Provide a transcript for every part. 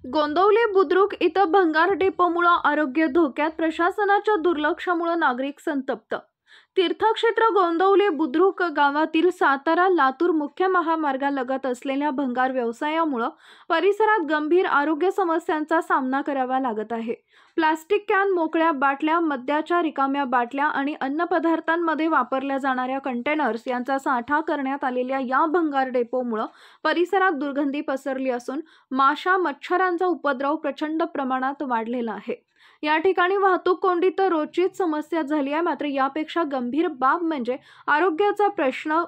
गोंदवले बुद्रुक इथं भंगार डेपोमुळे आरोग्य धोक्यात, प्रशासनाच्या दुर्लक्षामुळे नागरिक संतप्त। तीर्थक्षेत्र गोंदवले बुद्रुक गावातील सातारा लातूर मुख्य महामार्गालगत असलेल्या भंगार व्यवसायामुळे परिसरात गंभीर आरोग्य समस्यांचा सामना करावा लागत आहे। प्लास्टिक कॅन, मोकळ्या बाटल्या, मद्याच्या रिकाम्या बाटल्या आणि अन्नपदार्थांमध्ये वापरल्या जाणाऱ्या कंटेनर्स यांचा साठा करण्यात आलेल्या या भंगार डेपोमुळे परिसरात दुर्गंधी पसरली असून माशा, मच्छरांचा उपद्रव प्रचंड प्रमाणात वाढलेला आहे। या ठिकाणी वाहतूक कोंडी तर रोजचीच समस्या झाली आहे। मात्र यापेक्षा गंभीर बाब म्हणजे आरोग्याचा प्रश्न।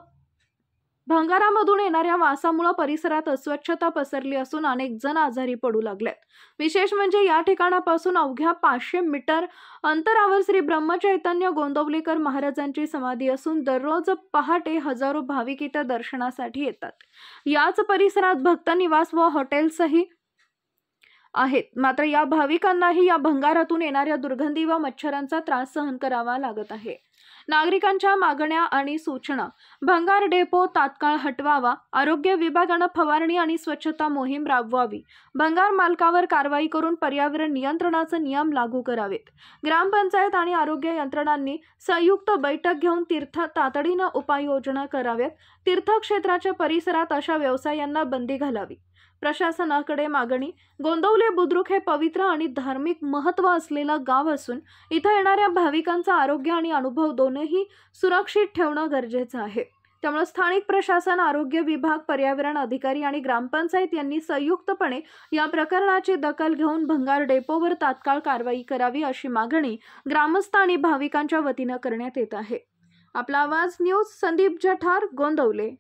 भंगारामधून येणाऱ्या वासामुळे परिसरात अस्वच्छता पसरली असून अनेक जण आजारी पडू लागलेत। विशेष म्हणजे या ठिकाणापासून अवघ्या 500 मीटर अंतरावर श्री ब्रह्मचैतन्य गोंदवलेकर महाराजांची समाधी असून दररोज पहाटे हजारो भाविक इथे दर्शनासाठी येतात। याच परिसरात भक्त निवास व हॉटेल्सही आहेत। मात्र या भाविकांनाही या भंगारातून येणाऱ्या दुर्गंधी व मच्छरांचा त्रास सहन करावा लागत आहे। नागरिकांच्या मागण्या आणि सूचना: भंगार डेपो तात्काळ हटवावा, आरोग्य विभागाने फवारणी आणि स्वच्छता मोहीम राबवावी, भंगार मालकावर कारवाई करून पर्यावरण नियंत्रणाचे नियम लागू करावेत, ग्रामपंचायत आणि आरोग्य यंत्रणांनी संयुक्त बैठक घेऊन तातडीने उपाययोजना कराव्यात, तीर्थक्षेत्राच्या परिसरात अशा व्यवसायांना बंदी घालावी। प्रशासनाकडे मागणी: गोंदवले बुद्रुक हे पवित्र आणि धार्मिक महत्त्व असलेले गाव असून इथे येणाऱ्या भाविकांचा आरोग्य आणि अनुभव दोन्ही सुरक्षित ठेवणं गरजेचं आहे। त्यामुळे स्थानिक प्रशासन, आरोग्य विभाग, पर्यावरण अधिकारी आणि ग्रामपंचायत यांनी संयुक्तपणे या प्रकरणाची दखल घेऊन भंगार डेपोवर तात्काळ कारवाई करावी अशी मागणी ग्रामस्थ आणि भाविकांच्या वतीने करण्यात येत आहे। आपला आवाज न्यूज संदीप जठार, गोंदवले।